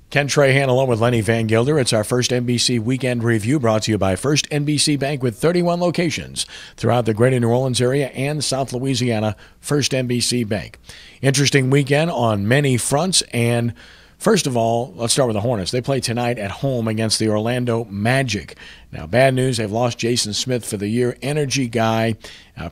Ken Trahan along with Lenny Vangilder. It's our first NBC Weekend Review brought to you by First NBC Bank with 31 locations throughout the greater New Orleans area and South Louisiana. First NBC Bank. Interesting weekend on many fronts, and first of all, let's start with the Hornets. They play tonight at home against the Orlando Magic. Now, bad news, they've lost Jason Smith for the year. Energy guy,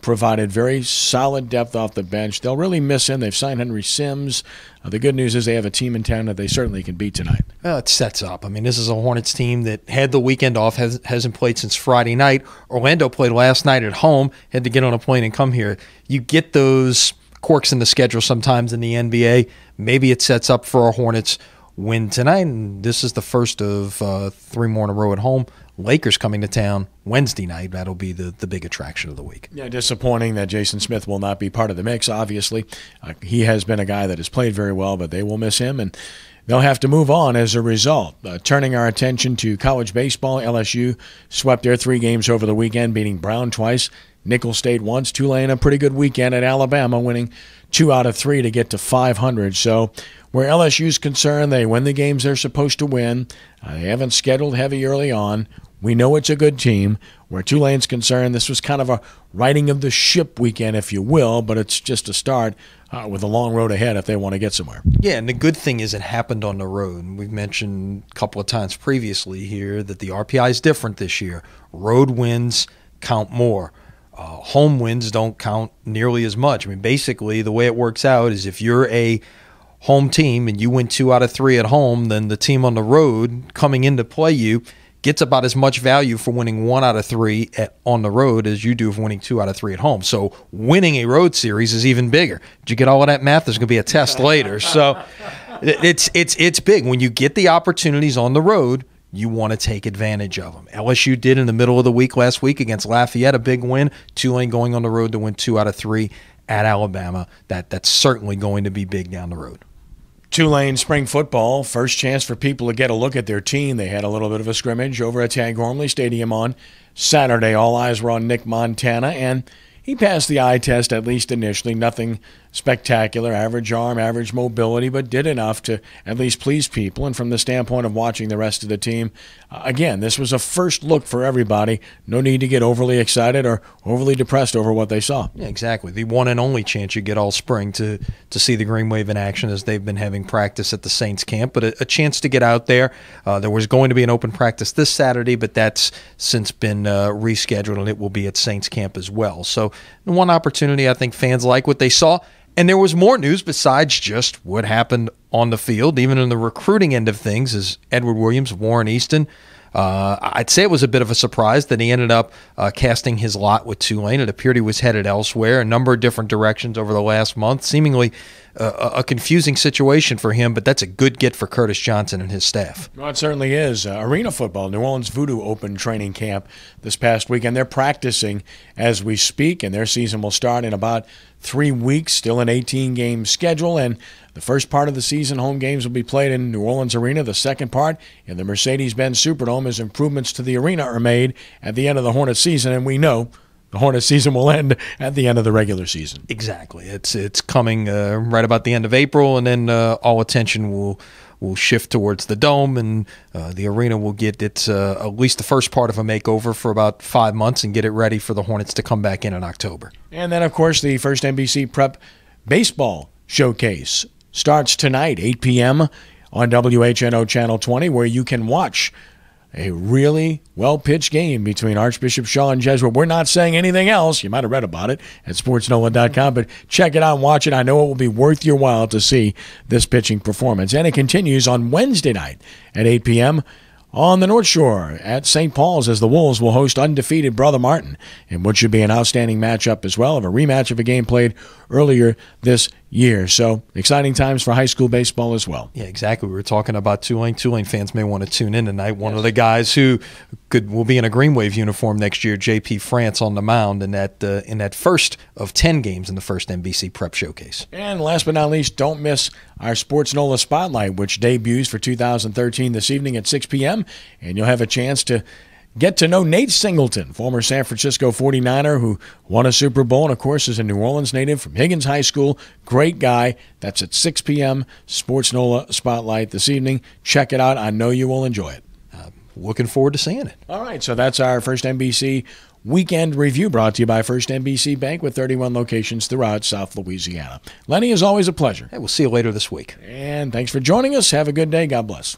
provided very solid depth off the bench. They'll really miss him. They've signed Henry Sims. The good news is they have a team in town that they certainly can beat tonight. It sets up. I mean, this is a Hornets team that had the weekend off, hasn't played since Friday night. Orlando played last night at home, had to get on a plane and come here. You get those quirks in the schedule sometimes in the NBA. Maybe it sets up for a Hornets win tonight, and this is the first of 3 more in a row at home. Lakers coming to town Wednesday night. That'll be the big attraction of the week. Yeah, disappointing that Jason Smith will not be part of the mix, obviously. He has been a guy that has played very well, but they will miss him, and they'll have to move on as a result. Turning our attention to college baseball, LSU swept their 3 games over the weekend, beating Brown twice, Nicholls State once, Tulane a pretty good weekend at Alabama, winning 2 out of 3 to get to 500. So where LSU's concerned, they win the games they're supposed to win. They haven't scheduled heavy early on. We know it's a good team. Where Tulane's concerned, this was kind of a righting of the ship weekend, if you will, but it's just a start with a long road ahead if they want to get somewhere. Yeah, and the good thing is it happened on the road. We've mentioned a couple of times previously here that the RPI is different this year. Road wins count more. Home wins don't count nearly as much. I mean, basically, the way it works out is if you're a home team and you win 2 out of 3 at home, then the team on the road coming in to play you gets about as much value for winning 1 out of 3 on the road as you do for winning 2 out of 3 at home. So winning a road series is even bigger. Did you get all of that math? There's going to be a test later. So it's big. When you get the opportunities on the road, you want to take advantage of them. LSU did in the middle of the week last week against Lafayette, a big win. Tulane going on the road to win 2 out of 3 at Alabama. That's certainly going to be big down the road. Tulane spring football, first chance for people to get a look at their team. They had a little bit of a scrimmage over at Tag Gormley Stadium on Saturday. All eyes were on Nick Montana, and he passed the eye test, at least initially. Nothing spectacular, average arm, average mobility, but did enough to at least please people. And from the standpoint of watching the rest of the team, again, this was a first look for everybody. No need to get overly excited or overly depressed over what they saw. Yeah, exactly. The one and only chance you get all spring to see the Green Wave in action as they've been having practice at the Saints camp, but a chance to get out there. There was going to be an open practice this Saturday, but that's since been rescheduled, and it will be at Saints camp as well. So one opportunity, I think fans like what they saw. And there was more news besides just what happened on the field, even in the recruiting end of things, as Edward Williams, Warren Easton. I'd say it was a bit of a surprise that he ended up casting his lot with Tulane. It appeared he was headed elsewhere, a number of different directions over the last month, seemingly a confusing situation for him, but that's a good get for Curtis Johnson and his staff. Well, it certainly is. Arena football, New Orleans Voodoo opened training camp this past weekend. They're practicing as we speak, and their season will start in about 3 weeks, still an 18-game schedule, and the first part of the season, home games will be played in New Orleans Arena. The second part in the Mercedes-Benz Superdome as improvements to the arena are made at the end of the Hornets season, and we know the Hornets season will end at the end of the regular season. Exactly. It's coming right about the end of April, and then all attention will shift towards the Dome, and the arena will get its at least the first part of a makeover for about 5 months and get it ready for the Hornets to come back in October. And then, of course, the first NBC Prep Baseball Showcase starts tonight, 8 p.m. on WHNO Channel 20, where you can watch a really well-pitched game between Archbishop Shaw and Jesuit. We're not saying anything else. You might have read about it at sportsnola.com, but check it out and watch it. I know it will be worth your while to see this pitching performance. And it continues on Wednesday night at 8 p.m. on the North Shore at St. Paul's as the Wolves will host undefeated Brother Martin in what should be an outstanding matchup as well, of a rematch of a game played earlier this year. So exciting times for high school baseball as well. Yeah, exactly. We were talking about Tulane. Tulane fans may want to tune in tonight. One of the guys who will be in a Green Wave uniform next year, J.P. France, on the mound in that first of 10 games in the first NBC Prep Showcase. And last but not least, don't miss our Sports NOLA Spotlight, which debuts for 2013 this evening at 6 p.m. And you'll have a chance to Get to know Nate Singleton, former San Francisco 49er who won a Super Bowl and, of course, is a New Orleans native from Higgins High School. Great guy. That's at 6 p.m. Sports NOLA Spotlight this evening. Check it out. I know you will enjoy it. Looking forward to seeing it. All right, so that's our First NBC Weekend Review brought to you by First NBC Bank with 31 locations throughout South Louisiana. Lenny, is always a pleasure. Hey, we'll see you later this week. And thanks for joining us. Have a good day. God bless.